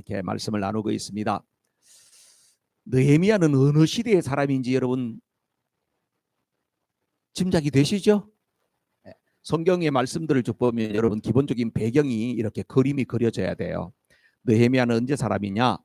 이렇게 말씀을 나누고 있습니다. 느헤미야는 어느 시대의 사람인지 여러분 짐작이 되시죠? 성경의 말씀들을 쭉 보면 여러분 기본적인 배경이 이렇게 그림이 그려져야 돼요. 느헤미야는 언제 사람이냐?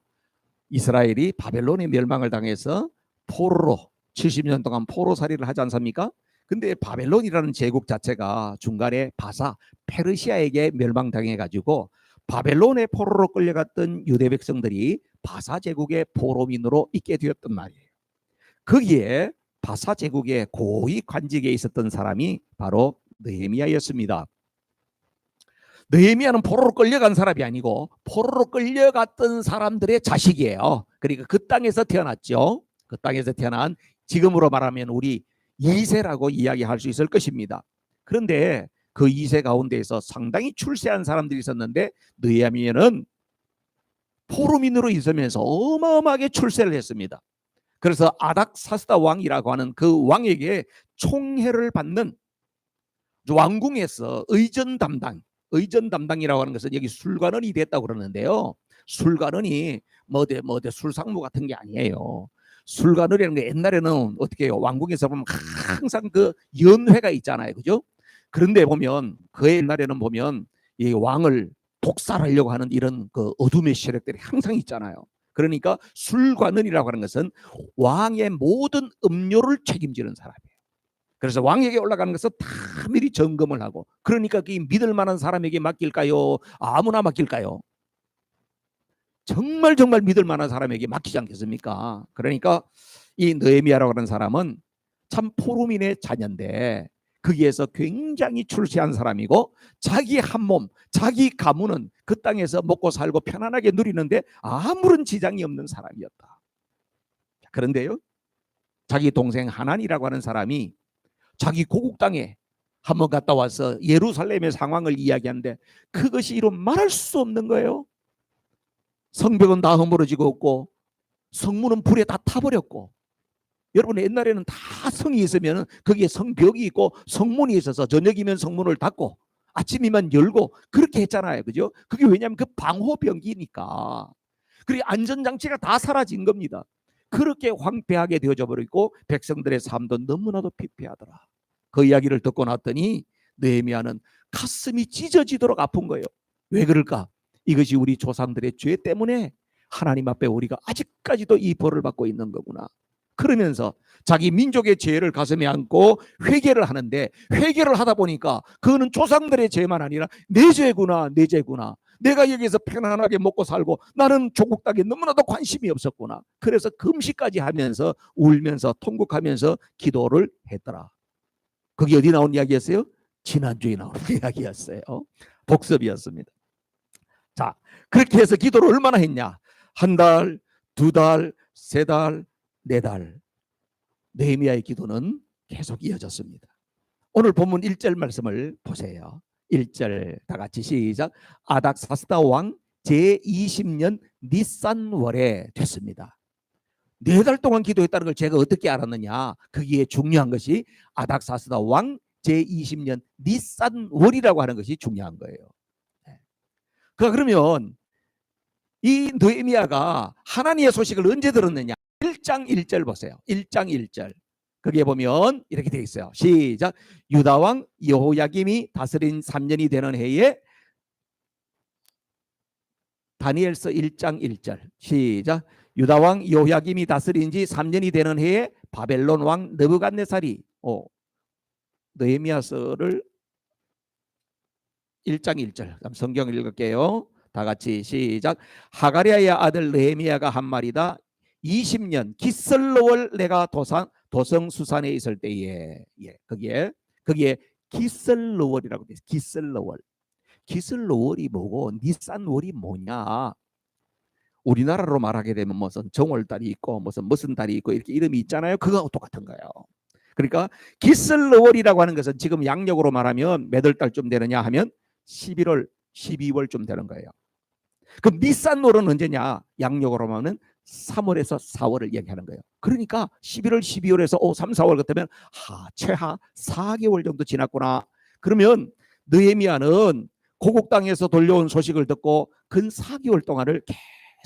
이스라엘이 바벨론의 멸망을 당해서 포로로 70년 동안 포로살이를 하지 않습니까? 근데 바벨론이라는 제국 자체가 중간에 바사 페르시아에게 멸망당해 가지고 바벨론의 포로로 끌려갔던 유대 백성들이 바사 제국의 포로민으로 있게 되었단 말이에요. 거기에 바사 제국의 고위 관직에 있었던 사람이 바로 느헤미야였습니다. 느헤미야는 포로로 끌려간 사람이 아니고 포로로 끌려갔던 사람들의 자식이에요. 그러니까 그 땅에서 태어났죠. 그 땅에서 태어난 지금으로 말하면 우리 2세라고 이야기할 수 있을 것입니다. 그런데 그 2세 가운데에서 상당히 출세한 사람들이 있었는데 느헤미야는 포로민으로 있으면서 어마어마하게 출세를 했습니다. 그래서 아닥사스다 왕이라고 하는 그 왕에게 총애를 받는 왕궁에서 의전 담당이라고 하는 것은 여기 술관원이 됐다고 그러는데요. 술관원이 뭐대 술상무 같은 게 아니에요. 술관원이라는 게 옛날에는 어떻게 해요? 왕궁에서 보면 항상 그 연회가 있잖아요. 그죠? 그런데 보면 그 옛날에는 보면 이 왕을 독살하려고 하는 이런 그 어둠의 세력들이 항상 있잖아요. 그러니까 술관원이라고 하는 것은 왕의 모든 음료를 책임지는 사람이에요. 그래서 왕에게 올라가는 것은 다 미리 점검을 하고, 그러니까 그 믿을 만한 사람에게 맡길까요? 아무나 맡길까요? 정말 믿을 만한 사람에게 맡기지 않겠습니까? 그러니까 이 느헤미야라고 하는 사람은 참 포로민의 자녀인데 거기에서 굉장히 출세한 사람이고 자기 한 몸, 자기 가문은 그 땅에서 먹고 살고 편안하게 누리는데 아무런 지장이 없는 사람이었다. 그런데요, 자기 동생 하난이라고 하는 사람이 자기 고국 땅에 한번 갔다 와서 예루살렘의 상황을 이야기하는데 그것이 이루 말할 수 없는 거예요. 성벽은 다 허물어지고 없고 성문은 불에 다 타버렸고, 여러분 옛날에는 다 성이 있으면 거기에 성벽이 있고 성문이 있어서 저녁이면 성문을 닫고 아침이면 열고 그렇게 했잖아요. 그죠? 그게 왜냐하면 그 방호병기니까. 그리고 안전장치가 다 사라진 겁니다. 그렇게 황폐하게 되어져 버리고 백성들의 삶도 너무나도 피폐하더라. 그 이야기를 듣고 났더니 느헤미야는 가슴이 찢어지도록 아픈 거예요. 왜 그럴까? 이것이 우리 조상들의 죄 때문에 하나님 앞에 우리가 아직까지도 이 벌을 받고 있는 거구나. 그러면서 자기 민족의 죄를 가슴에 안고 회개를 하는데, 회개를 하다 보니까 그거는 조상들의 죄만 아니라 내 죄구나, 내 죄구나. 내가 여기서 편안하게 먹고 살고 나는 조국 땅에 너무나도 관심이 없었구나. 그래서 금식까지 하면서 울면서 통곡하면서 기도를 했더라. 그게 어디 나온 이야기였어요? 지난주에 나온 이야기였어요. 복습이었습니다. 자, 그렇게 해서 기도를 얼마나 했냐? 한 달, 두 달, 세 달, 네 달. 느헤미야의 기도는 계속 이어졌습니다. 오늘 본문 1절 말씀을 보세요. 1절 다 같이 시작. 아닥사스다 왕 제20년 니산월에 됐습니다. 4달 동안 기도했다는 걸 제가 어떻게 알았느냐? 거기에 중요한 것이 아닥사스다 왕 제20년 니산월이라고 하는 것이 중요한 거예요. 그러면 이 느헤미야가 하나님의 소식을 언제 들었느냐? 1장 1절 보세요. 1장 1절. 거기에 보면 이렇게 되어 있어요. 시작. 유다왕 여호야김이 다스린 3년이 되는 해에, 다니엘서 1장 1절. 시작. 유다왕 여호야김이 다스린 지 3년이 되는 해에 바벨론 왕 느부갓네살이, 느헤미야서를 1장 1절 성경을 읽을게요. 다 같이 시작. 하가랴의 아들 느헤미야가 한 말이다. 20년 기슬로월 내가 도성 수산에 있을 때에, 거기에 기슬로월이라고 돼 있어요. 기슬로월. 기슬로월이 뭐고 니산월이 뭐냐? 우리나라로 말하게 되면 무슨 정월달이 있고 무슨 달이 있고 이렇게 이름이 있잖아요. 그거하고 똑같은 거예요. 그러니까 기슬로월이라고 하는 것은 지금 양력으로 말하면 몇 월 달쯤 되느냐 하면 11월, 12월쯤 되는 거예요. 그럼 니산월은 언제냐? 양력으로 하면 3월에서 4월을 얘기하는 거예요. 그러니까 11월, 12월에서 3, 4월 같으면 최하 4개월 정도 지났구나. 그러면 느헤미야는 고국 땅에서 돌려온 소식을 듣고 근 4개월 동안을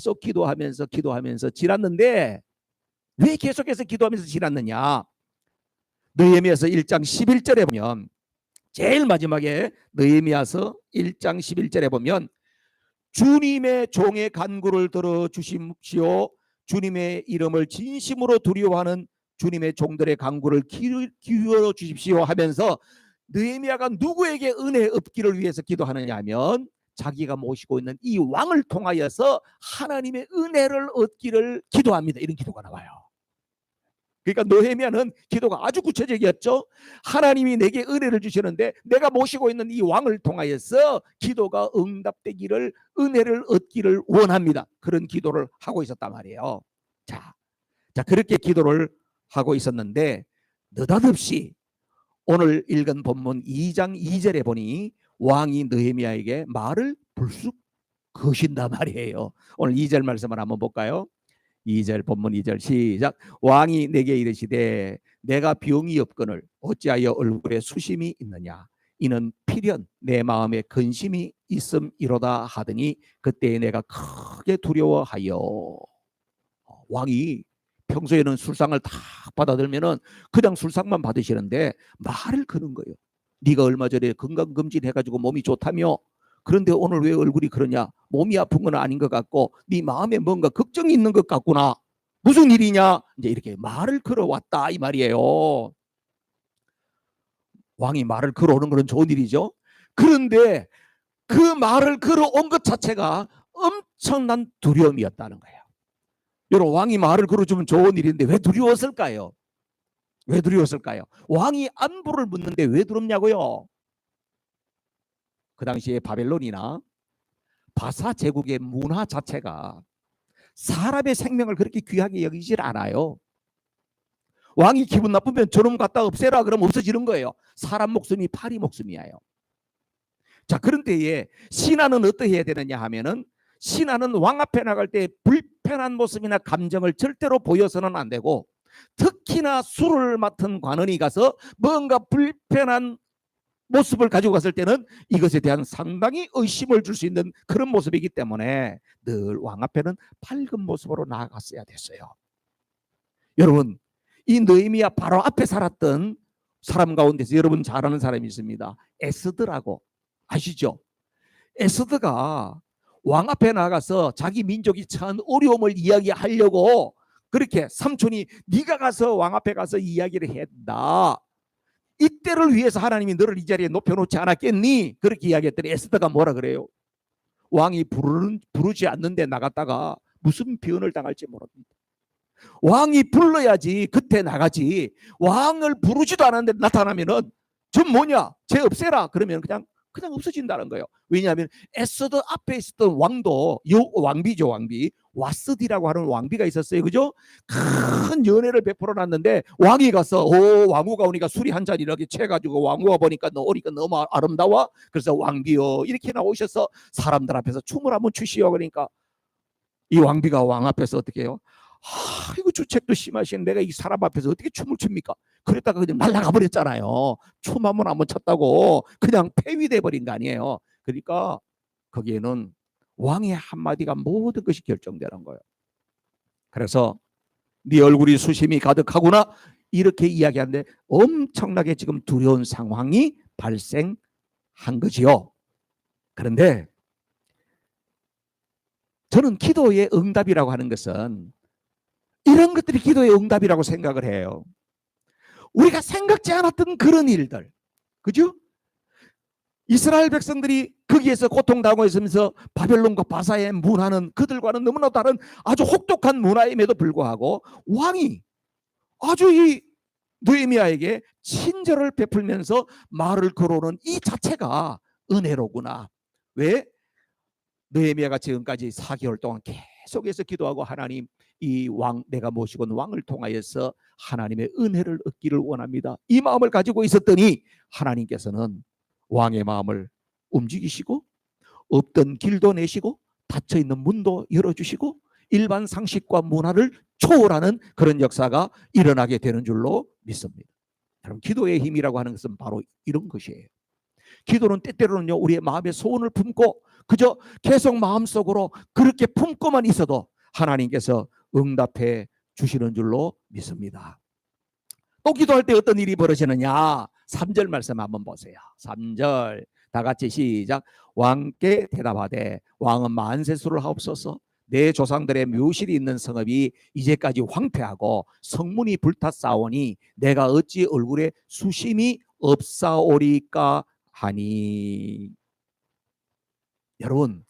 계속 기도하면서 지났는데 왜 계속해서 기도하면서 지났느냐? 느헤미야서 1장 11절에 보면 제일 마지막에 느헤미야서 1장 11절에 보면 주님의 종의 간구를 들어 주십시오. 주님의 이름을 진심으로 두려워하는 주님의 종들의 간구를 기울여 주십시오 하면서 느헤미야가 누구에게 은혜 얻기를 위해서 기도하느냐 하면 자기가 모시고 있는 이 왕을 통하여서 하나님의 은혜를 얻기를 기도합니다. 이런 기도가 나와요. 그러니까 느헤미야는 기도가 아주 구체적이었죠. 하나님이 내게 은혜를 주시는데 내가 모시고 있는 이 왕을 통하여서 기도가 응답되기를, 은혜를 얻기를 원합니다. 그런 기도를 하고 있었단 말이에요. 자, 그렇게 기도를 하고 있었는데 느닷없이 오늘 읽은 본문 2장 2절에 보니 왕이 느헤미야에게 말을 불쑥 거신단 말이에요. 오늘 2절 말씀을 한번 볼까요? 2절 본문 2절 시작. 왕이 내게 이르시되 내가 병이 없거늘 어찌하여 얼굴에 수심이 있느냐? 이는 필연 내 마음에 근심이 있음이로다 하더니 그때 내가 크게 두려워하여. 왕이 평소에는 술상을 다 받아들면은 그냥 술상만 받으시는데 말을 거는 거예요. 네가 얼마 전에 건강검진 해가지고 몸이 좋다며, 그런데 오늘 왜 얼굴이 그러냐? 몸이 아픈 건 아닌 것 같고 네 마음에 뭔가 걱정이 있는 것 같구나. 무슨 일이냐? 이제 이렇게 말을 걸어왔다 이 말이에요. 왕이 말을 걸어오는 건 좋은 일이죠. 그런데 그 말을 걸어온 것 자체가 엄청난 두려움이었다는 거예요. 여러분, 왕이 말을 걸어주면 좋은 일인데 왜 두려웠을까요? 왜 두려웠을까요? 왕이 안부를 묻는데 왜 두렵냐고요? 그 당시에 바벨론이나 바사 제국의 문화 자체가 사람의 생명을 그렇게 귀하게 여기질 않아요. 왕이 기분 나쁘면 저놈 갖다 없애라 그러면 없어지는 거예요. 사람 목숨이 파리 목숨이에요. 자, 그런 때에 신하는 어떻게 해야 되느냐 하면은, 신하는 왕 앞에 나갈 때 불편한 모습이나 감정을 절대로 보여서는 안 되고, 특히나 술을 맡은 관원이 가서 뭔가 불편한 모습을 가지고 갔을 때는 이것에 대한 상당히 의심을 줄 수 있는 그런 모습이기 때문에 늘 왕 앞에는 밝은 모습으로 나아갔어야 됐어요. 여러분, 이 느헤미야 바로 앞에 살았던 사람 가운데서 여러분 잘 아는 사람이 있습니다. 에스더라고 아시죠? 에스더가 왕 앞에 나가서 자기 민족이 처한 어려움을 이야기하려고 그렇게 삼촌이 네가 가서 왕 앞에 가서 이야기를 했다. 이때를 위해서 하나님이 너를 이 자리에 높여놓지 않았겠니? 그렇게 이야기했더니 에스더가 뭐라 그래요? 왕이 부르지 않는데 나갔다가 무슨 변을 당할지 모릅니다. 왕이 불러야지 그때 나가지. 왕을 부르지도 않았는데 나타나면은 저 뭐냐? 쟤 없애라. 그러면 그냥 없어진다는 거예요. 왜냐하면 에스더 앞에 있었던 왕도 왕비죠, 왕비. 와스디라고 하는 왕비가 있었어요. 그죠? 큰 연애를 베풀어 놨는데 왕이 가서 왕후가 오니까 술이 한 잔 이렇게 채가지고 왕후가 보니까 너니까 너무 아름다워. 그래서 왕비요 이렇게 나오셔서 사람들 앞에서 춤을 한번 추시오. 그러니까 이 왕비가 왕 앞에서 어떻게 해요? 이거 주책도 심하신 내가 이 사람 앞에서 어떻게 춤을 춥니까? 그랬다가 그냥 날아가 버렸잖아요. 춤 한번 췄다고 그냥 폐위돼 버린 거 아니에요. 그러니까 거기에는 왕의 한마디가 모든 것이 결정되는 거예요. 그래서 네 얼굴이 수심이 가득하구나 이렇게 이야기하는데 엄청나게 지금 두려운 상황이 발생한 거지요. 그런데 저는 기도의 응답이라고 하는 것은 이런 것들이 기도의 응답이라고 생각을 해요. 우리가 생각지 않았던 그런 일들, 그죠? 이스라엘 백성들이 거기에서 고통당하고 있으면서 바벨론과 바사의 문화는 그들과는 너무나 다른 아주 혹독한 문화임에도 불구하고 왕이 아주 이 느헤미야에게 친절을 베풀면서 말을 걸어오는 이 자체가 은혜로구나. 왜? 느헤미야가 지금까지 4개월 동안 계속해서 기도하고 하나님 이 왕 내가 모시고 온 왕을 통하여서 하나님의 은혜를 얻기를 원합니다. 이 마음을 가지고 있었더니 하나님께서는 왕의 마음을 움직이시고 없던 길도 내시고 닫혀있는 문도 열어주시고 일반 상식과 문화를 초월하는 그런 역사가 일어나게 되는 줄로 믿습니다. 여러분, 기도의 힘이라고 하는 것은 바로 이런 것이에요. 기도는 때때로는요 우리의 마음에 소원을 품고 그저 계속 마음속으로 그렇게 품고만 있어도 하나님께서 응답해 주시는 줄로 믿습니다. 또 기도할 때 어떤 일이 벌어지느냐? 3절 말씀 한번 보세요. 3절 다 같이 시작. 왕께 대답하되 왕은 만세수를 하옵소서. 내 조상들의 묘실이 있는 성읍이 이제까지 황폐하고 성문이 불탔사오니 내가 어찌 얼굴에 수심이 없사오리까 하니. 여러분,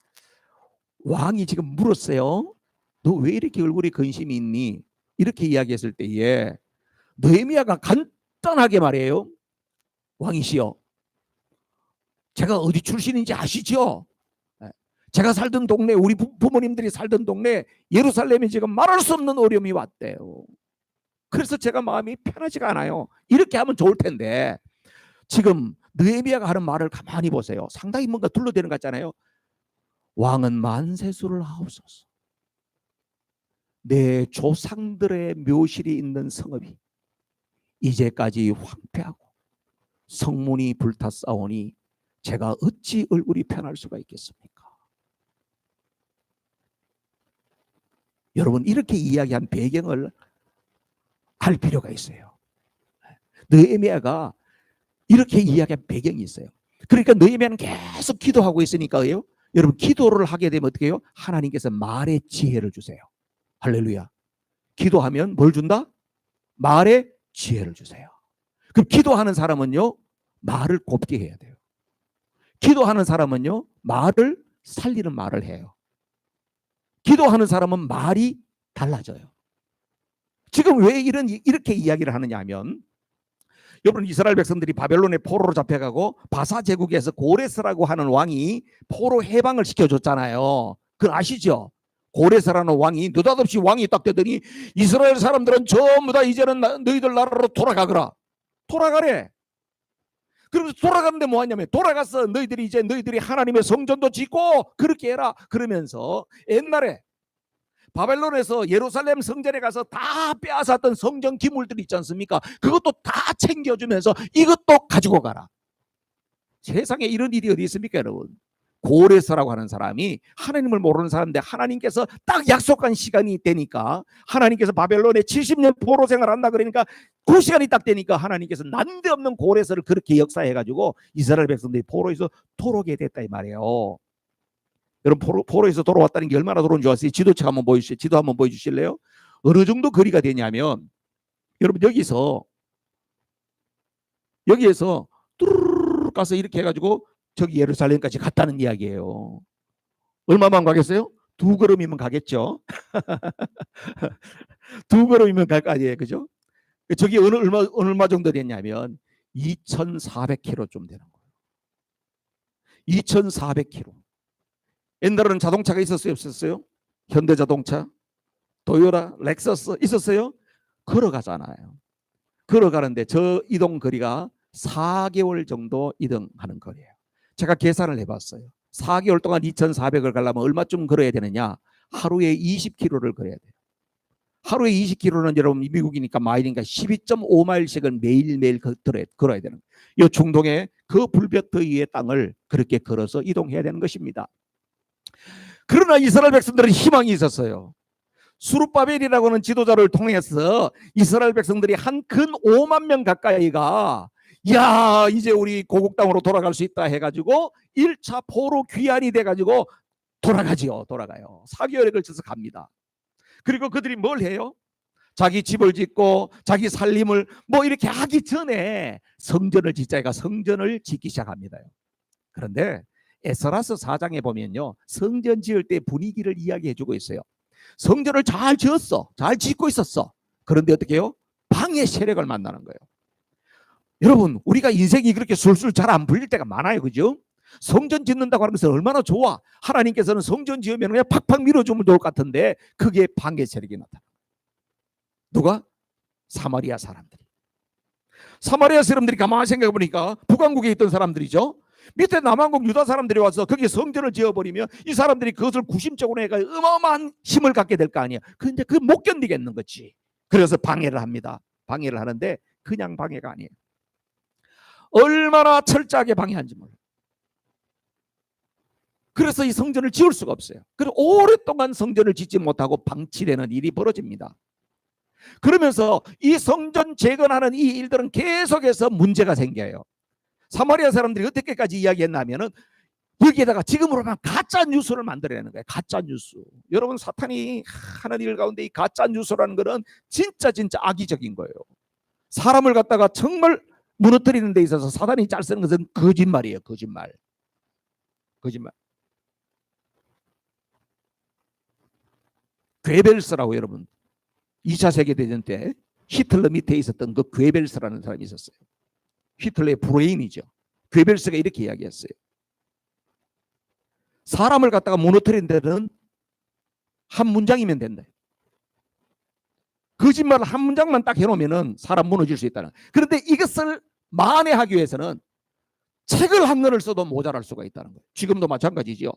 왕이 지금 물었어요. 너 왜 이렇게 얼굴에 근심이 있니? 이렇게 이야기했을 때에 느헤미야가 간단하게 말해요. 왕이시여, 제가 어디 출신인지 아시죠? 제가 살던 동네, 우리 부모님들이 살던 동네 예루살렘에 지금 말할 수 없는 어려움이 왔대요. 그래서 제가 마음이 편하지가 않아요. 이렇게 하면 좋을 텐데 지금 느헤미야가 하는 말을 가만히 보세요. 상당히 뭔가 둘러대는 것 같잖아요. 왕은 만세수를 하옵소서. 내 조상들의 묘실이 있는 성읍이 이제까지 황폐하고 성문이 불탔사오니 제가 어찌 얼굴이 편할 수가 있겠습니까? 여러분, 이렇게 이야기한 배경을 알 필요가 있어요. 느헤미야가 이렇게 이야기한 배경이 있어요. 그러니까 느헤미야는 계속 기도하고 있으니까요. 여러분, 기도를 하게 되면 어떻게 해요? 하나님께서 말의 지혜를 주세요. 할렐루야. 기도하면 뭘 준다? 말의 지혜를 주세요. 그럼 기도하는 사람은요, 말을 곱게 해야 돼요. 기도하는 사람은요, 말을 살리는 말을 해요. 기도하는 사람은 말이 달라져요. 지금 왜 이렇게 이야기를 하느냐 하면, 여러분, 이스라엘 백성들이 바벨론의 포로로 잡혀가고 바사 제국에서 고레스라고 하는 왕이 포로 해방을 시켜줬잖아요. 그건 아시죠? 고레스라는 왕이 느닷없이 왕이 딱 되더니 이스라엘 사람들은 전부 다 이제는 너희들 나라로 돌아가거라. 돌아가래. 그러면서 돌아가는데 뭐 하냐면, 돌아가서 너희들이 이제 너희들이 하나님의 성전도 짓고 그렇게 해라. 그러면서 옛날에 바벨론에서 예루살렘 성전에 가서 다 빼앗았던 성전 기물들 있지 않습니까? 그것도 다 챙겨주면서 이것도 가지고 가라. 세상에 이런 일이 어디 있습니까, 여러분? 고레스라고 하는 사람이 하나님을 모르는 사람인데 하나님께서 딱 약속한 시간이 되니까, 하나님께서 바벨론에 70년 포로 생활한다 그러니까 그 시간이 딱 되니까 하나님께서 난데없는 고레스를 그렇게 역사해가지고 이스라엘 백성들이 포로에서 돌아오게 됐다 이 말이에요. 여러분, 포로에서 돌아왔다는 게 얼마나 돌아온 줄 아세요? 지도책 한번 보여주세요. 지도 한번 보여주실래요? 어느 정도 거리가 되냐면, 여러분, 여기에서 뚜루루루 가서 이렇게 해가지고 저기 예루살렘까지 갔다는 이야기예요. 얼마만 가겠어요? 2걸음이면 가겠죠. 2걸음이면 갈 거 아니에요, 그죠? 저기 얼마 정도 됐냐면 2,400km 좀 되는 거예요. 2,400km. 옛날에는 자동차가 있었어요, 없었어요? 현대자동차, 도요타, 렉서스 있었어요? 걸어가잖아요. 걸어가는데 저 이동 거리가 4개월 정도 이동하는 거리예요. 제가 계산을 해봤어요. 4개월 동안 2,400을 가려면 얼마쯤 걸어야 되느냐? 하루에 20km를 걸어야 돼요. 하루에 20km는 여러분 미국이니까 마일이니까 12.5마일씩은 매일매일 걸어야 되는 거예요. 이 중동의 그 불볕 더위의 땅을 그렇게 걸어서 이동해야 되는 것입니다. 그러나 이스라엘 백성들은 희망이 있었어요. 수룹바벨이라고 하는 지도자를 통해서 이스라엘 백성들이 한 근 5만 명 가까이가 야, 이제 우리 고국 땅으로 돌아갈 수 있다 해가지고 1차 포로 귀환이 돼가지고 돌아가요. 4개월에 걸쳐서 갑니다. 그리고 그들이 뭘 해요? 자기 집을 짓고 자기 살림을 뭐 이렇게 하기 전에 성전을 짓자니까 성전을 짓기 시작합니다. 그런데 에스라서 4장에 보면요, 성전 지을 때 분위기를 이야기해주고 있어요. 성전을 잘 지었어, 잘 짓고 있었어. 그런데 어떻게 해요? 방해 세력을 만나는 거예요. 여러분, 우리가 인생이 그렇게 술술 잘 안 풀릴 때가 많아요, 그죠? 성전 짓는다고 하는 것은 얼마나 좋아. 하나님께서는 성전 지으면 그냥 팍팍 밀어주면 좋을 것 같은데 그게 방해 세력이 나타나. 누가? 사마리아 사람들이. 사마리아 사람들이 가만히 생각해 보니까 북왕국에 있던 사람들이죠. 밑에 남왕국 유다 사람들이 와서 거기에 성전을 지어버리면 이 사람들이 그것을 구심적으로 해가 어마어마한 힘을 갖게 될 거 아니야. 근데 그걸 못 견디겠는 거지. 그래서 방해를 합니다. 방해를 하는데 그냥 방해가 아니에요. 얼마나 철저하게 방해한지 몰라요. 그래서 이 성전을 지을 수가 없어요. 그리고 오랫동안 성전을 짓지 못하고 방치되는 일이 벌어집니다. 그러면서 이 성전 재건하는 이 일들은 계속해서 문제가 생겨요. 사마리아 사람들이 어떻게까지 이야기했냐면은 여기에다가 지금으로 하면 가짜 뉴스를 만들어내는 거예요. 가짜 뉴스. 여러분, 사탄이 하는 일 가운데 이 가짜 뉴스라는 거는 진짜 악의적인 거예요. 사람을 갖다가 정말 무너뜨리는 데 있어서 사탄이 잘 쓰는 것은 거짓말이에요. 거짓말. 괴벨스라고, 여러분, 2차 세계대전 때 히틀러 밑에 있었던 그 괴벨스라는 사람이 있었어요. 히틀러의 브레인이죠. 괴벨스가 이렇게 이야기했어요. 사람을 갖다가 무너뜨리는 데는 한 문장이면 된다. 거짓말을 한 문장만 딱 해놓으면 사람 무너질 수 있다는. 그런데 이것을 만회하기 위해서는 책을 한 권을 써도 모자랄 수가 있다는 거예요. 지금도 마찬가지죠.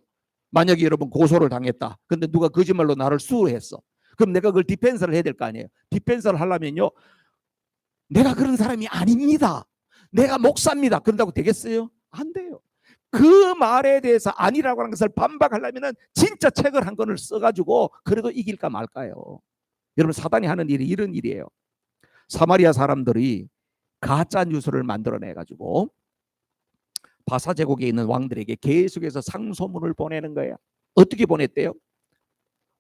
만약에 여러분 고소를 당했다. 근데 누가 거짓말로 나를 수호했어. 그럼 내가 그걸 디펜서를 해야 될 거 아니에요. 디펜서를 하려면요, 내가 그런 사람이 아닙니다, 내가 목사입니다, 그런다고 되겠어요? 안 돼요. 그 말에 대해서 아니라고 하는 것을 반박하려면 진짜 책을 한 권을 써가지고 그래도 이길까 말까요. 여러분, 사단이 하는 일이 이런 일이에요. 사마리아 사람들이 가짜 뉴스를 만들어내가지고 바사 제국에 있는 왕들에게 계속해서 상소문을 보내는 거예요. 어떻게 보냈대요?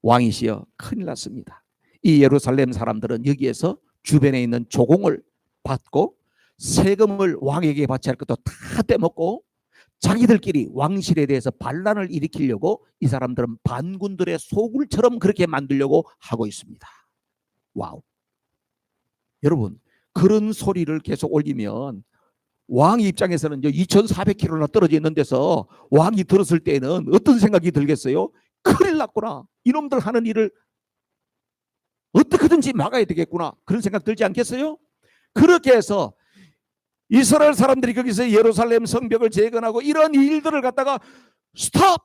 왕이시여, 큰일 났습니다. 이 예루살렘 사람들은 여기에서 주변에 있는 조공을 받고 세금을 왕에게 바쳐야 할 것도 다 떼먹고 자기들끼리 왕실에 대해서 반란을 일으키려고 이 사람들은 반군들의 소굴처럼 그렇게 만들려고 하고 있습니다. 와우. 여러분, 그런 소리를 계속 올리면 왕 입장에서는 2,400km나 떨어져 있는 데서 왕이 들었을 때는 어떤 생각이 들겠어요? 큰일 났구나. 이놈들 하는 일을 어떻게든지 막아야 되겠구나. 그런 생각 들지 않겠어요? 그렇게 해서 이스라엘 사람들이 거기서 예루살렘 성벽을 재건하고 이런 일들을 갖다가 스톱!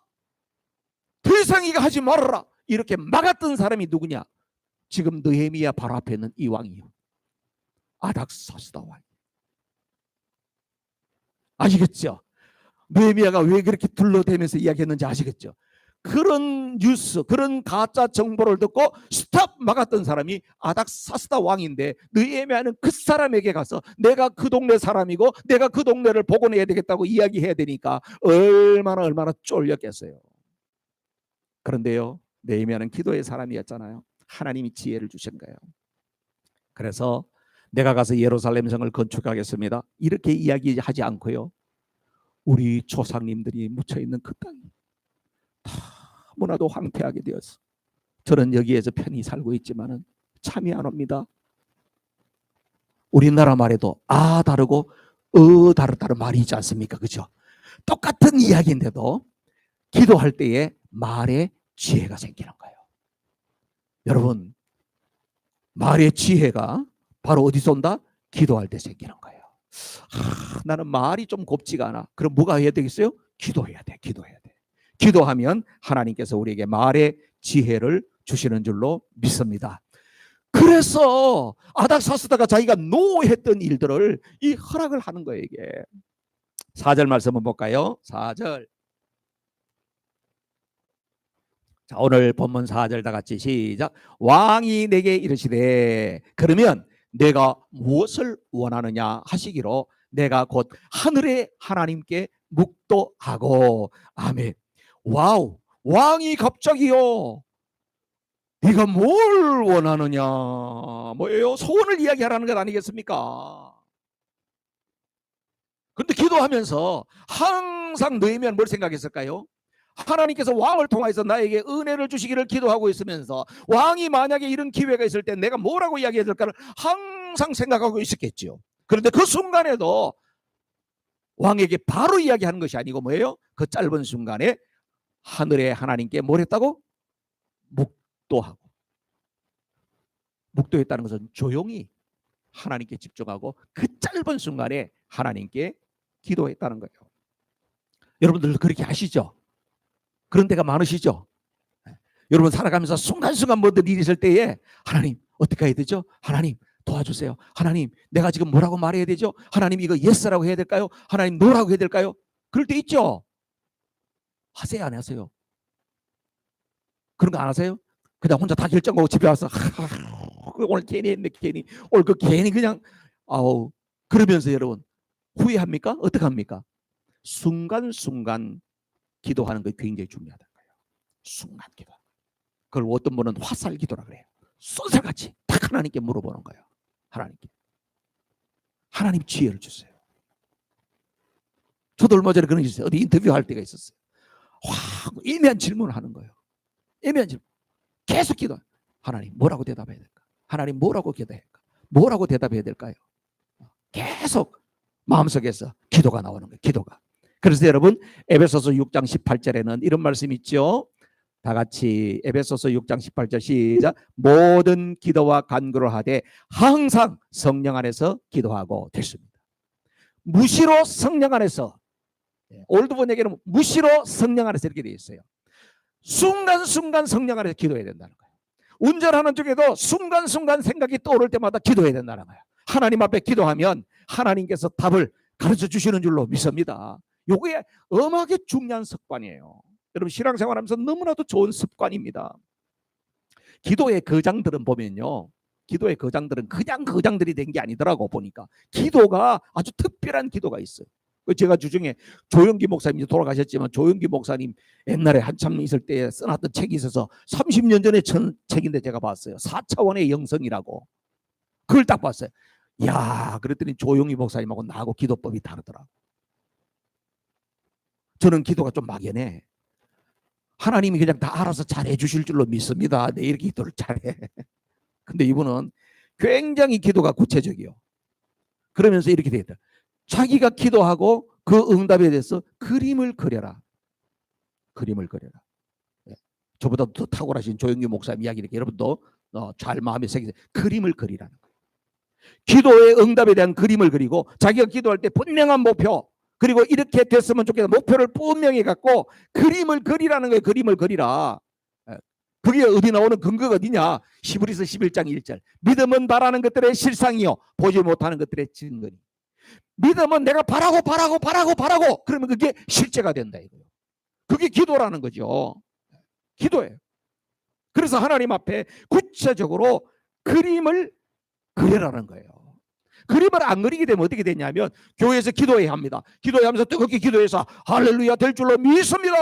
더 이상 이거 하지 말아라! 이렇게 막았던 사람이 누구냐? 지금 느헤미야 바로 앞에 있는 이 왕이요. 아닥사스다 왕. 아시겠죠? 느헤미야가 왜 그렇게 둘러대면서 이야기했는지 아시겠죠? 그런 뉴스, 그런 가짜 정보를 듣고 스탑 막았던 사람이 아닥사스다 왕인데, 느헤미야는 그 사람에게 가서 내가 그 동네 사람이고 내가 그 동네를 복원해야 되겠다고 이야기해야 되니까 얼마나 쫄렸겠어요. 그런데요, 느헤미야는 기도의 사람이었잖아요. 하나님이 지혜를 주신 거예요. 그래서 내가 가서 예루살렘 성을 건축하겠습니다, 이렇게 이야기하지 않고요, 우리 조상님들이 묻혀있는 그 땅이 너무나도 황폐하게 되어서 저는 여기에서 편히 살고 있지만은 참이 안 옵니다. 우리나라 말에도 아 다르고 다르다는 말이 있지 않습니까? 그죠? 똑같은 이야기인데도 기도할 때에 말에 지혜가 생기는 거예요. 여러분, 말의 지혜가 바로 어디서 온다? 기도할 때 생기는 거예요. 나는 말이 좀 곱지가 않아. 그럼 뭐가 해야 되겠어요? 기도해야 돼. 기도하면 하나님께서 우리에게 말의 지혜를 주시는 줄로 믿습니다. 그래서 아닥사스다가 자기가 노했던 일들을 이 허락을 하는 거예요. 이게 4절 말씀 한번 볼까요? 4절. 자, 오늘 본문 4절 다 같이 시작. 왕이 내게 이르시되 그러면 내가 무엇을 원하느냐 하시기로 내가 곧 하늘의 하나님께 묵도하고. 아멘. 와우, 왕이 갑자기요, 네가 뭘 원하느냐, 뭐예요? 소원을 이야기하라는 것 아니겠습니까? 그런데 기도하면서 항상 느헤미야는 뭘 생각했을까요? 하나님께서 왕을 통해서 나에게 은혜를 주시기를 기도하고 있으면서 왕이 만약에 이런 기회가 있을 때 내가 뭐라고 이야기해야 될까를 항상 생각하고 있었겠죠. 그런데 그 순간에도 왕에게 바로 이야기하는 것이 아니고 뭐예요? 그 짧은 순간에 하늘의 하나님께 뭘 했다고? 묵도하고. 묵도했다는 것은 조용히 하나님께 집중하고 그 짧은 순간에 하나님께 기도했다는 거예요. 여러분들도 그렇게 하시죠? 그런 데가 많으시죠? 여러분 살아가면서 순간순간 뭐든 일이 있을 때에 하나님 어떻게 해야 되죠? 하나님 도와주세요. 하나님 내가 지금 뭐라고 말해야 되죠? 하나님 이거 예스라고 해야 될까요? 하나님 노라고 해야 될까요? 그럴 때 있죠? 하세요, 안 하세요? 그런 거 안 하세요? 그냥 혼자 다 결정하고 집에 와서 오늘 괜히 했네, 괜히 오늘 그 괜히 그냥 아우 그러면서 여러분 후회합니까? 어떻게 합니까? 순간순간 기도하는 게 굉장히 중요하다는 거예요. 순간 기도. 그걸 어떤 분은 화살 기도라 그래요. 쏜살같이 딱 하나님께 물어보는 거예요. 하나님께. 하나님 지혜를 주세요. 저도 얼마 전에 그런 게 있어요. 어디 인터뷰할 때가 있었어요. 확 애매한 질문을 하는 거예요. 애매한 질문. 계속 기도. 하나님 뭐라고 대답해야 될까? 하나님 뭐라고 기도해야 될까? 뭐라고 대답해야 될까요? 계속 마음속에서 기도가 나오는 거예요. 기도가. 그래서 여러분 에베소서 6장 18절에는 이런 말씀이 있죠. 다 같이 에베소서 6장 18절 시작. 모든 기도와 간구를 하되 항상 성령 안에서 기도하고 됐습니다. 무시로 성령 안에서, 올드본 얘기는 무시로 성령 안에서 이렇게 되어 있어요. 순간순간 성령 안에서 기도해야 된다는 거예요. 운전하는 중에도 순간순간 생각이 떠오를 때마다 기도해야 된다는 거예요. 하나님 앞에 기도하면 하나님께서 답을 가르쳐 주시는 줄로 믿습니다. 이게 엄하게 중요한 습관이에요. 여러분 신앙생활하면서 너무나도 좋은 습관입니다. 기도의 거장들은 보면요, 기도의 거장들은 그냥 거장들이 된 게 아니더라고. 보니까 기도가 아주 특별한 기도가 있어요. 제가 주중에 조영기 목사님이 돌아가셨지만 조영기 목사님 옛날에 한참 있을 때 써놨던 책이 있어서 30년 전에 책인데 제가 봤어요. 4차원의 영성이라고. 그걸 딱 봤어요. 야, 그랬더니 조영기 목사님하고 나하고 기도법이 다르더라고. 저는 기도가 좀 막연해. 하나님이 그냥 다 알아서 잘해 주실 줄로 믿습니다. 내 이렇게 기도를 잘해. 근데 이분은 굉장히 기도가 구체적이요. 그러면서 이렇게 되겠다. 자기가 기도하고 그 응답에 대해서 그림을 그려라. 그림을 그려라. 저보다 더 탁월하신 조영규 목사님 이야기 이렇게 여러분도 잘 마음에 새기세요. 그림을 그리라는 거예요. 기도의 응답에 대한 그림을 그리고 자기가 기도할 때 분명한 목표, 그리고 이렇게 됐으면 좋겠다 목표를 분명히 갖고 그림을 그리라는 거예요. 그림을 그리라. 그게 어디 나오는 근거가 어디냐? 히브리서 11장 1절. 믿음은 바라는 것들의 실상이요 보지 못하는 것들의 증거니. 믿음은 내가 바라고 그러면 그게 실제가 된다 이거예요. 그게 기도라는 거죠. 기도예요. 그래서 하나님 앞에 구체적으로 그림을 그리라는 거예요. 그림을 안 그리게 되면 어떻게 되냐면 교회에서 기도해야 합니다. 기도해야 하면서 뜨겁게 기도해서 할렐루야 될 줄로 믿습니다.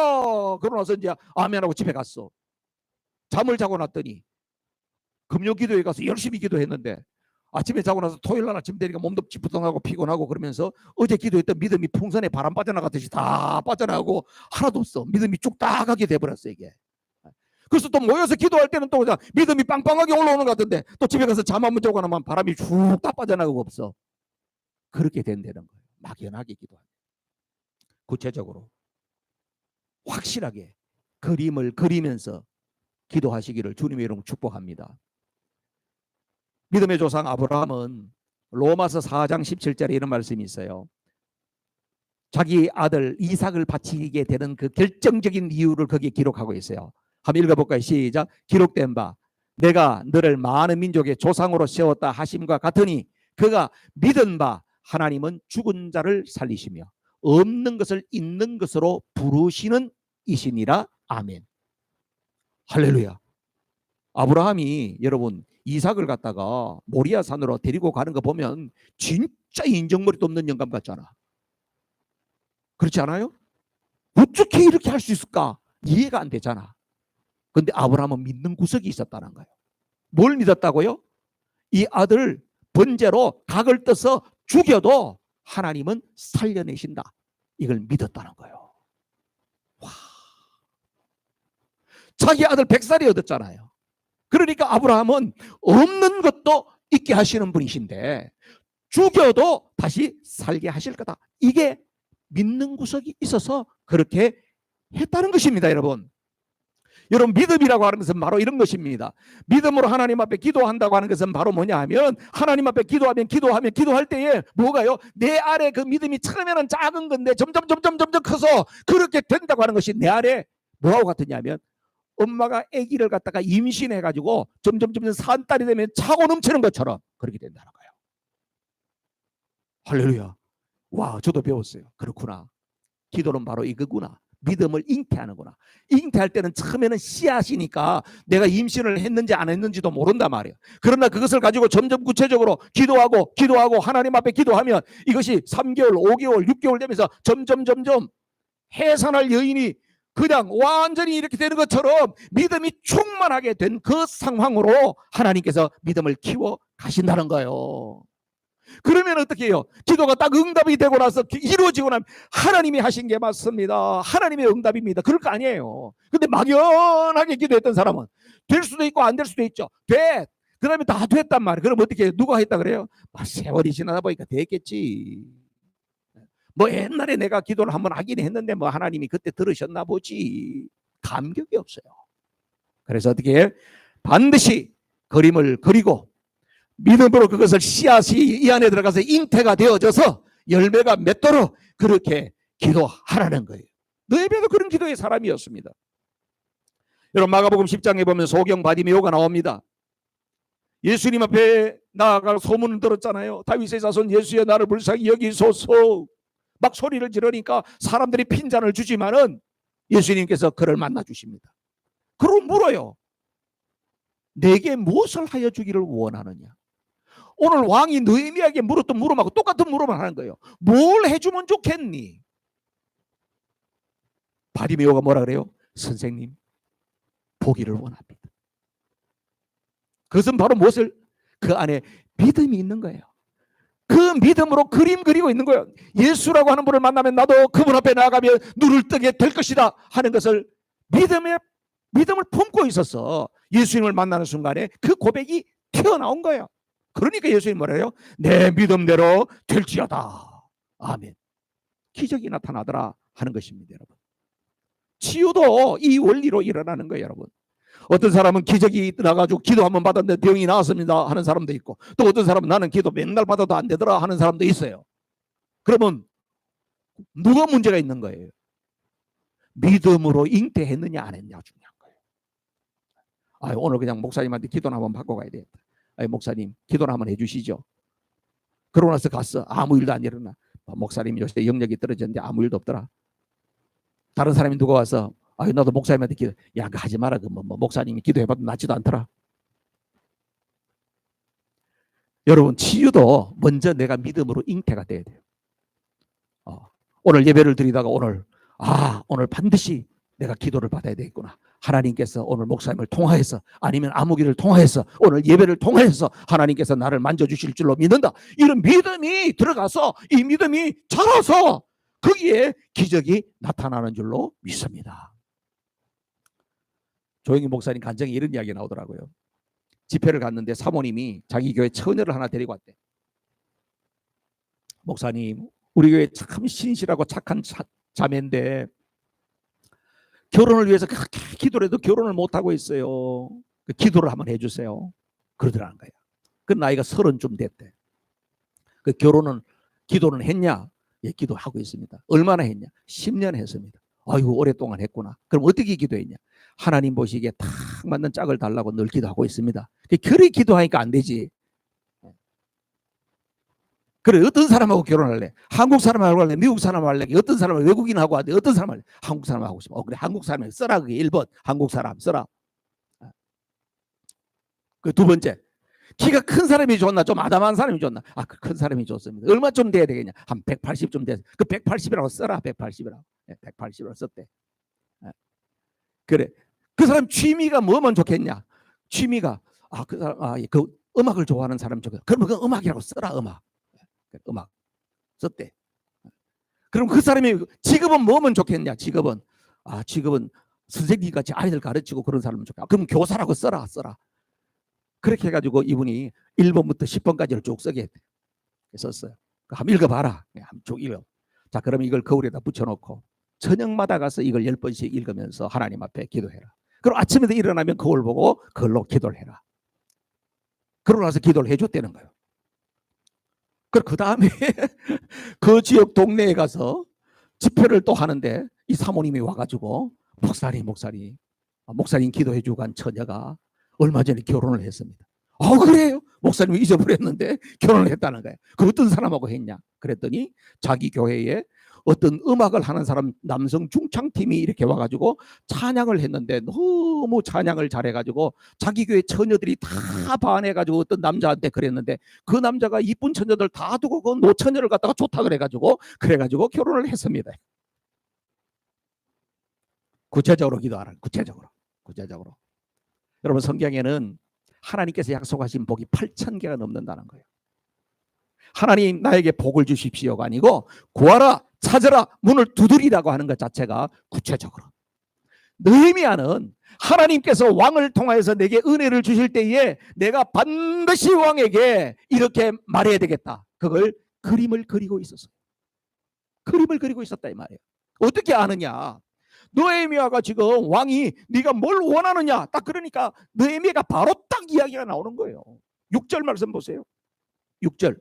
그러고 나서 이제 아멘하고 집에 갔어. 잠을 자고 났더니 금요 기도회 가서 열심히 기도했는데 아침에 자고 나서 토요일 날 아침 되니까 몸도 찌뿌둥하고 피곤하고 그러면서 어제 기도했던 믿음이 풍선에 바람 빠져나가듯이 다 빠져나가고 하나도 없어. 믿음이 쭉 따가게 돼버렸어 이게. 그래서 또 모여서 기도할 때는 또 믿음이 빵빵하게 올라오는 것 같은데 또 집에 가서 잠 한번 자고 나면 바람이 쭉 다 빠져나가고 없어. 그렇게 된다는 거예요. 막연하게 기도하는. 구체적으로 확실하게 그림을 그리면서 기도하시기를 주님의 이름으로 축복합니다. 믿음의 조상 아브라함은 로마서 4장 17절에 이런 말씀이 있어요. 자기 아들 이삭을 바치게 되는 그 결정적인 이유를 거기에 기록하고 있어요. 한번 읽어볼까요? 시작. 기록된 바 내가 너를 많은 민족의 조상으로 세웠다 하심과 같으니 그가 믿은 바 하나님은 죽은 자를 살리시며 없는 것을 있는 것으로 부르시는 이시니라. 아멘. 할렐루야. 아브라함이 여러분 이삭을 갖다가 모리아 산으로 데리고 가는 거 보면 진짜 인정머리도 없는 영감 같잖아. 그렇지 않아요? 어떻게 이렇게 할 수 있을까? 이해가 안 되잖아. 근데 아브라함은 믿는 구석이 있었다는 거예요. 뭘 믿었다고요? 이 아들을 번제로 각을 떠서 죽여도 하나님은 살려내신다. 이걸 믿었다는 거예요. 와. 자기 아들 100살이 얻었잖아요. 그러니까 아브라함은 없는 것도 있게 하시는 분이신데 죽여도 다시 살게 하실 거다. 이게 믿는 구석이 있어서 그렇게 했다는 것입니다. 여러분 믿음이라고 하는 것은 바로 이런 것입니다. 믿음으로 하나님 앞에 기도한다고 하는 것은 바로 뭐냐 하면 하나님 앞에 기도할 때에 뭐가요? 내 안에 그 믿음이 처음에는 작은 건데 점점 커서 그렇게 된다고 하는 것이 내 안에 뭐하고 같으냐면 엄마가 아기를 갖다가 임신해가지고 점점 산딸이 되면 차고 넘치는 것처럼 그렇게 된다는 거예요. 할렐루야. 와, 저도 배웠어요. 그렇구나. 기도는 바로 이거구나. 믿음을 잉태하는구나. 잉태할 때는 처음에는 씨앗이니까 내가 임신을 했는지 안 했는지도 모른단 말이에요. 그러나 그것을 가지고 점점 구체적으로 기도하고 하나님 앞에 기도하면 이것이 3개월, 5개월, 6개월 되면서 점점 해산할 여인이 그냥 완전히 이렇게 되는 것처럼 믿음이 충만하게 된 그 상황으로 하나님께서 믿음을 키워 가신다는 거예요. 그러면 어떻게 해요? 기도가 딱 응답이 되고 나서 이루어지고 나면 하나님이 하신 게 맞습니다. 하나님의 응답입니다. 그럴 거 아니에요. 근데 막연하게 기도했던 사람은 될 수도 있고 안 될 수도 있죠. 그 다음에 다 됐단 말이에요. 그럼 어떻게 해요? 누가 했다 그래요? 세월이 지나다 보니까 됐겠지. 뭐 옛날에 내가 기도를 한번 하긴 했는데 뭐 하나님이 그때 들으셨나 보지. 감격이 없어요. 그래서 어떻게 해요? 반드시 그림을 그리고 믿음으로 그것을 씨앗이 이 안에 들어가서 잉태가 되어져서 열매가 맺도록 그렇게 기도하라는 거예요. 느헤미야도 그런 기도의 사람이었습니다. 여러분 마가복음 10장에 보면 소경 바디메오가 나옵니다. 예수님 앞에 나아갈 소문을 들었잖아요. 다윗의 자손 예수여 나를 불쌍히 여기소서. 막 소리를 지르니까 사람들이 핀잔을 주지만은 예수님께서 그를 만나 주십니다. 그러고 물어요. 내게 무엇을 하여 주기를 원하느냐? 오늘 왕이 느헤미야에게 물었던 물음하고 똑같은 물음을 하는 거예요. 뭘 해주면 좋겠니? 바디메오가 뭐라 그래요? 선생님, 보기를 원합니다. 그것은 바로 무엇을? 그 안에 믿음이 있는 거예요. 그 믿음으로 그림 그리고 있는 거예요. 예수라고 하는 분을 만나면 나도 그분 앞에 나아가면 눈을 뜨게 될 것이다 하는 것을 믿음을 품고 있어서 예수님을 만나는 순간에 그 고백이 튀어나온 거예요. 그러니까 예수님 뭐래요? 내 믿음대로 될지어다. 아멘. 기적이 나타나더라 하는 것입니다, 여러분. 치유도 이 원리로 일어나는 거예요, 여러분. 어떤 사람은 기적이 나가지고 기도 한번 받았는데 병이 나았습니다 하는 사람도 있고, 또 어떤 사람은 나는 기도 맨날 받아도 안 되더라 하는 사람도 있어요. 그러면 누가 문제가 있는 거예요? 믿음으로 잉태했느냐 안 했느냐 중요한 거예요. 오늘 그냥 목사님한테 기도나 한번 받고 가야 되겠다. 목사님 기도나 한번 해주시죠. 그러고 나서 갔어. 아무 일도 안 일어나. 목사님이 요새 영역이 떨어졌는데 아무 일도 없더라. 다른 사람이 누가 와서 나도 목사님한테 기도. 야, 그거 하지 마라. 목사님이 기도해봐도 낫지도 않더라. 여러분 치유도 먼저 내가 믿음으로 잉태가 돼야 돼요. 오늘 예배를 드리다가 오늘 반드시 내가 기도를 받아야 되겠구나. 하나님께서 오늘 목사님을 통하여서 아니면 아무기를 통하여서 오늘 예배를 통하여서 하나님께서 나를 만져주실 줄로 믿는다. 이런 믿음이 들어가서 이 믿음이 자라서 거기에 기적이 나타나는 줄로 믿습니다. 조영기 목사님 간증에 이런 이야기가 나오더라고요. 집회를 갔는데 사모님이 자기 교회 처녀를 하나 데리고 왔대. 목사님, 우리 교회 참 신실하고 착한 자매인데 결혼을 위해서 그렇게 기도를 해도 결혼을 못하고 있어요. 기도를 한번 해주세요. 그러더라는 거야. 그 나이가 30쯤 됐대. 그 기도는 했냐? 예, 기도하고 있습니다. 얼마나 했냐? 10년 했습니다. 아이고 오랫동안 했구나. 그럼 어떻게 기도했냐? 하나님 보시기에 딱 맞는 짝을 달라고 늘 기도하고 있습니다. 그래 기도하니까 안 되지. 그래 어떤 사람하고 결혼할래? 한국 사람하고 할래? 미국 사람하고 할래? 어떤 사람을 외국인하고 할래? 어떤 사람을 할래? 한국 사람하고 하고 싶어. 그래 한국 사람을 써라. 그게 1번 한국 사람 써라. 그 두 번째 키가 큰 사람이 좋나 좀 아담한 사람이 좋나? 그 큰 사람이 좋습니다. 얼마 좀 돼야 되겠냐? 한 180좀 돼. 그 180이라고 써라. 180이라고. 180이라고 썼대. 그래 그 사람 취미가 뭐면 좋겠냐? 취미가 그 사람 그 음악을 좋아하는 사람 좋겠다. 그러면 그 음악이라고 써라. 음악 썼대. 그럼 그 사람이 직업은 뭐면 좋겠냐? 직업은 선생님 같이 아이들 가르치고 그런 사람은 좋겠다. 그럼 교사라고 써라. 그렇게 해가지고 이분이 1번부터 10번까지를 쭉 쓰게 썼어요. 한번 읽어봐라. 한번 쭉 읽어. 자, 그러면 이걸 거울에다 붙여놓고 저녁마다 가서 이걸 10번씩 읽으면서 하나님 앞에 기도해라. 그럼 아침에도 일어나면 거울 보고 그걸로 기도를 해라. 그러고 나서 기도를 해줬다는 거예요. 그 다음에 그 지역 동네에 가서 집회를 또 하는데 이 사모님이 와가지고 목사님 기도해주고 간 처녀가 얼마 전에 결혼을 했습니다. 그래요? 목사님이 잊어버렸는데 결혼을 했다는 거예요. 그 어떤 사람하고 했냐? 그랬더니 자기 교회에 어떤 음악을 하는 사람 남성 중창팀이 이렇게 와가지고 찬양을 했는데 너무 찬양을 잘해가지고 자기 교회 처녀들이 다 반해가지고 어떤 남자한테 그랬는데 그 남자가 이쁜 처녀들 다 두고 그 노처녀를 갖다가 좋다 그래가지고 결혼을 했습니다. 구체적으로 기도하라. 구체적으로. 여러분 성경에는 하나님께서 약속하신 복이 8,000개가 넘는다는 거예요. 하나님 나에게 복을 주십시오가 아니고 구하라 찾으라 문을 두드리라고 하는 것 자체가 구체적으로. 느헤미야는 하나님께서 왕을 통하여서 내게 은혜를 주실 때에 내가 반드시 왕에게 이렇게 말해야 되겠다. 그걸 그림을 그리고 있었어요. 그림을 그리고 있었다 이 말이에요. 어떻게 아느냐? 느헤미야가 지금 왕이 네가 뭘 원하느냐 딱 그러니까 느헤미야가 바로 딱 이야기가 나오는 거예요. 6절 말씀 보세요. 6절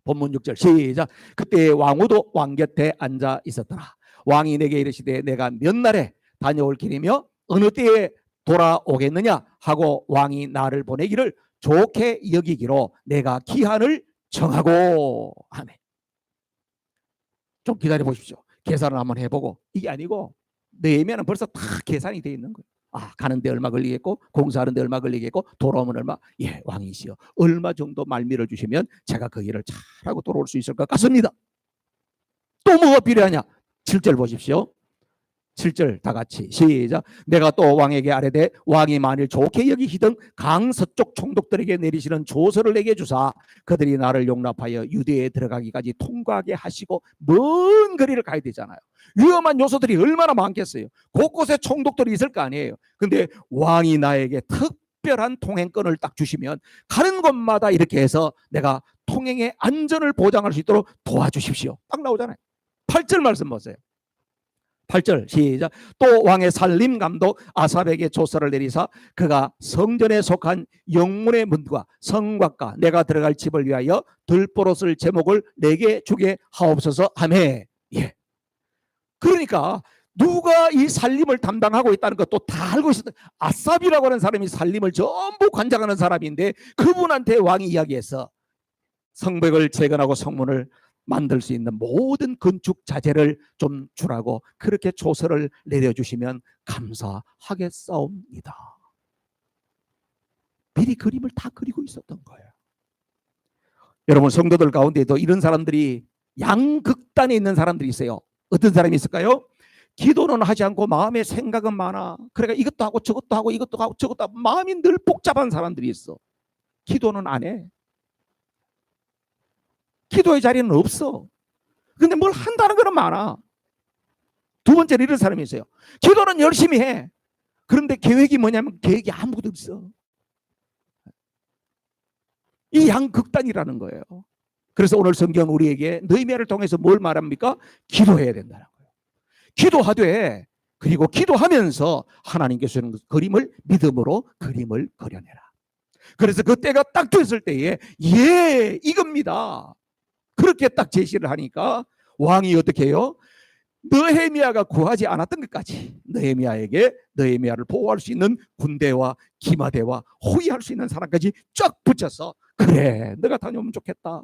본문 6절 시작. 그때 왕후도 왕 곁에 앉아 있었더라. 왕이 내게 이르시되 내가 몇 날에 다녀올 길이며 어느 때에 돌아오겠느냐 하고 왕이 나를 보내기를 좋게 여기기로 내가 기한을 정하고 하네. 좀 기다려 보십시오. 계산을 한번 해보고. 이게 아니고 느헤미야는 벌써 다 계산이 돼 있는 거예요. 가는데 얼마 걸리겠고 공사하는데 얼마 걸리겠고 돌아오면 얼마. 예, 왕이시여 얼마 정도 말미를 주시면 제가 그 일을 잘하고 돌아올 수 있을 것 같습니다. 또 뭐가 필요하냐? 7절 보십시오. 7절 다 같이 시작. 내가 또 왕에게 아뢰되 왕이 만일 좋게 여기시던 강서쪽 총독들에게 내리시는 조서를 내게 주사 그들이 나를 용납하여 유대에 들어가기까지 통과하게 하시고 먼 거리를 가야 되잖아요. 위험한 요소들이 얼마나 많겠어요. 곳곳에 총독들이 있을 거 아니에요. 근데 왕이 나에게 특별한 통행권을 딱 주시면 가는 곳마다 이렇게 해서 내가 통행의 안전을 보장할 수 있도록 도와주십시오. 딱 나오잖아요. 8절 말씀 보세요. 8절 시작. 또 왕의 살림 감독 아삽에게 조서를 내리사 그가 성전에 속한 영문의 문과 성곽과 내가 들어갈 집을 위하여 들보로쓸 제목을 내게 주게 하옵소서 하매. 예. 그러니까 누가 이 살림을 담당하고 있다는 것도 다 알고 있었다. 아삽이라고 하는 사람이 살림을 전부 관장하는 사람인데 그분한테 왕이 이야기해서 성벽을 재건하고 성문을 만들 수 있는 모든 건축 자재를 좀 주라고 그렇게 조서를 내려주시면 감사하겠사옵니다. 미리 그림을 다 그리고 있었던 거예요. 여러분 성도들 가운데도 이런 사람들이 양극단에 있는 사람들이 있어요. 어떤 사람이 있을까요? 기도는 하지 않고 마음에 생각은 많아. 그러니까 이것도 하고 저것도 하고 이것도 하고 저것도 하고 마음이 늘 복잡한 사람들이 있어. 기도는 안 해. 기도의 자리는 없어. 근데 뭘 한다는 거는 많아. 두 번째로 이런 사람이 있어요. 기도는 열심히 해. 그런데 계획이 뭐냐면 계획이 아무것도 없어. 이 양극단이라는 거예요. 그래서 오늘 성경 우리에게 느헤미야를 통해서 뭘 말합니까? 기도해야 된다는 거예요. 기도하되 그리고 기도하면서 하나님께서 주는 그림을 믿음으로 그림을 그려내라. 그래서 그 때가 딱 됐을 때에 예 이겁니다. 그렇게 딱 제시를 하니까 왕이 어떻게 해요? 느헤미야가 구하지 않았던 것까지 느헤미야를 보호할 수 있는 군대와 기마대와 호위할 수 있는 사람까지 쫙 붙여서 그래 너가 다녀오면 좋겠다.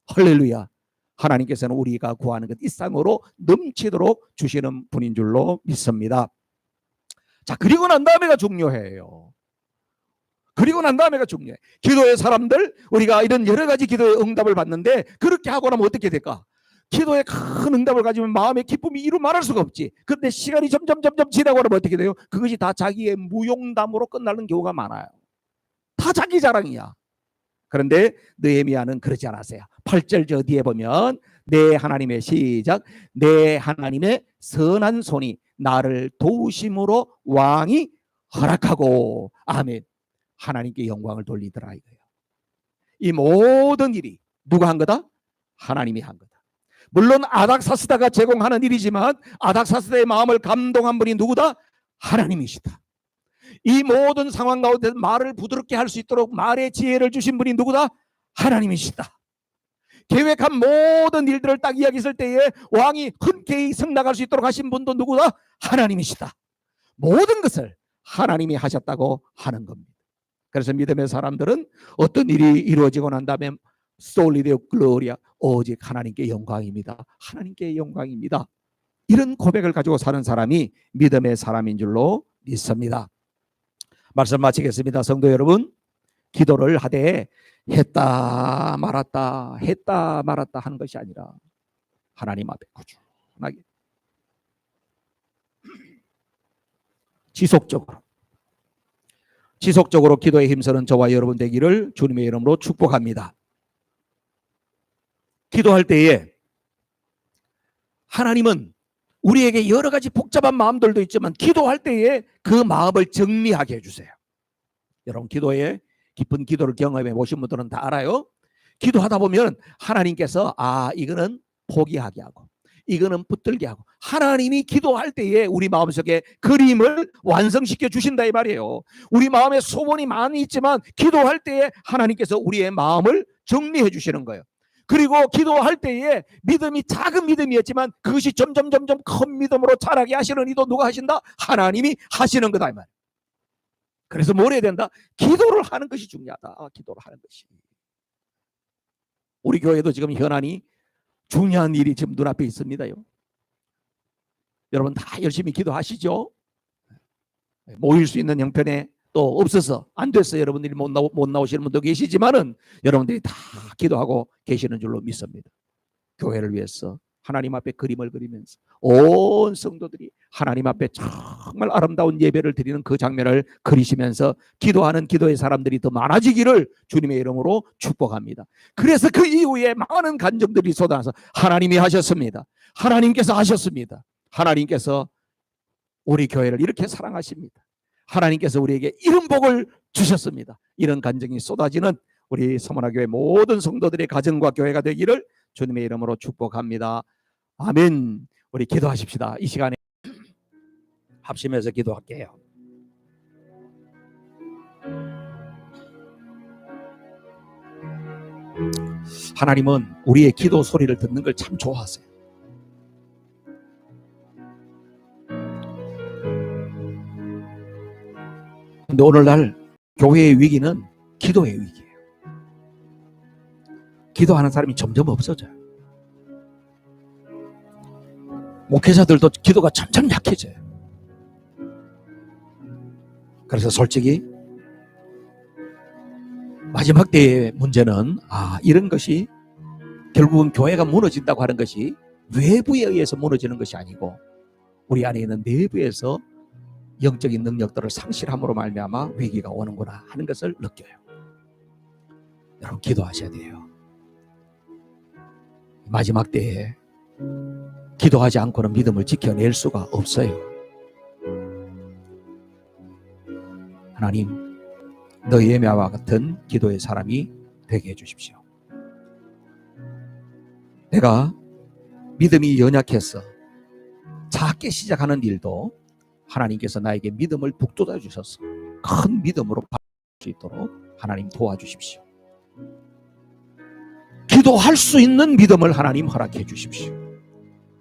할렐루야. 하나님께서는 우리가 구하는 것 이상으로 넘치도록 주시는 분인 줄로 믿습니다. 자, 그리고 난 다음에가 중요해요. 그리고 난 다음에가 중요해. 기도의 사람들 우리가 이런 여러 가지 기도의 응답을 받는데 그렇게 하고 나면 어떻게 될까? 기도에 큰 응답을 가지면 마음의 기쁨이 이루 말할 수가 없지. 그런데 시간이 점점 지나고 나면 어떻게 돼요? 그것이 다 자기의 무용담으로 끝나는 경우가 많아요. 다 자기 자랑이야. 그런데 느헤미야는 그러지 않았어요. 8절 저 뒤에 보면 내 하나님의 시작 내 하나님의 선한 손이 나를 도우심으로 왕이 허락하고 아멘. 하나님께 영광을 돌리더라 이거예요. 이 모든 일이 누가 한 거다? 하나님이 한 거다. 물론 아닥사스다가 제공하는 일이지만 아닥사스다의 마음을 감동한 분이 누구다? 하나님이시다. 이 모든 상황 가운데 말을 부드럽게 할 수 있도록 말의 지혜를 주신 분이 누구다? 하나님이시다. 계획한 모든 일들을 딱 이야기했을 때에 왕이 흔쾌히 승낙할 수 있도록 하신 분도 누구다? 하나님이시다. 모든 것을 하나님이 하셨다고 하는 겁니다. 그래서 믿음의 사람들은 어떤 일이 이루어지고 난 다음에 솔리 데오 글로리아, 오직 하나님께 영광입니다. 하나님께 영광입니다. 이런 고백을 가지고 사는 사람이 믿음의 사람인 줄로 믿습니다. 말씀 마치겠습니다. 성도 여러분, 기도를 하되 했다 말았다 하는 것이 아니라 하나님 앞에 꾸준하게 지속적으로 기도에 힘쓰는 저와 여러분 되기를 주님의 이름으로 축복합니다. 기도할 때에 하나님은 우리에게 여러 가지 복잡한 마음들도 있지만 기도할 때에 그 마음을 정리하게 해주세요. 여러분, 기도에 깊은 기도를 경험해 보신 분들은 다 알아요. 기도하다 보면 하나님께서 이거는 포기하게 하고 이거는 붙들게 하고, 하나님이 기도할 때에 우리 마음속에 그림을 완성시켜 주신다 이 말이에요. 우리 마음에 소원이 많이 있지만 기도할 때에 하나님께서 우리의 마음을 정리해 주시는 거예요. 그리고 기도할 때에 믿음이 작은 믿음이었지만 그것이 점점 큰 믿음으로 자라게 하시는 이도 누가 하신다? 하나님이 하시는 거다 이 말. 그래서 뭘 해야 된다? 기도를 하는 것이 중요하다. 기도를 하는 것이. 우리 교회도 지금 현안이 중요한 일이 지금 눈앞에 있습니다요. 여러분 다 열심히 기도하시죠? 모일 수 있는 형편에 또 없어서 안 됐어요. 여러분들이 못 나오시는 분도 계시지만은 여러분들이 다 기도하고 계시는 줄로 믿습니다. 교회를 위해서 하나님 앞에 그림을 그리면서 온 성도들이 하나님 앞에 정말 아름다운 예배를 드리는 그 장면을 그리시면서 기도하는 기도의 사람들이 더 많아지기를 주님의 이름으로 축복합니다. 그래서 그 이후에 많은 간증들이 쏟아나서 하나님이 하셨습니다. 하나님께서 하셨습니다. 하나님께서 우리 교회를 이렇게 사랑하십니다. 하나님께서 우리에게 이런 복을 주셨습니다. 이런 간증이 쏟아지는 우리 서문화교회 모든 성도들의 가정과 교회가 되기를 주님의 이름으로 축복합니다. 아멘. 우리 기도하십시다. 이 시간에 합심해서 기도할게요. 하나님은 우리의 기도 소리를 듣는 걸 참 좋아하세요. 근데 오늘날 교회의 위기는 기도의 위기예요. 기도하는 사람이 점점 없어져요. 목회자들도 기도가 점점 약해져요. 그래서 솔직히 마지막 때의 문제는 이런 것이 결국은 교회가 무너진다고 하는 것이 외부에 의해서 무너지는 것이 아니고 우리 안에 있는 내부에서 영적인 능력들을 상실함으로 말미암아 위기가 오는구나 하는 것을 느껴요. 여러분 기도하셔야 돼요. 마지막 때에 기도하지 않고는 믿음을 지켜낼 수가 없어요. 하나님, 느헤미야와 같은 기도의 사람이 되게 해주십시오. 내가 믿음이 연약해서 작게 시작하는 일도 하나님께서 나에게 믿음을 북돋아 주셔서 큰 믿음으로 바꿀 수 있도록 하나님 도와주십시오. 기도할 수 있는 믿음을 하나님 허락해 주십시오.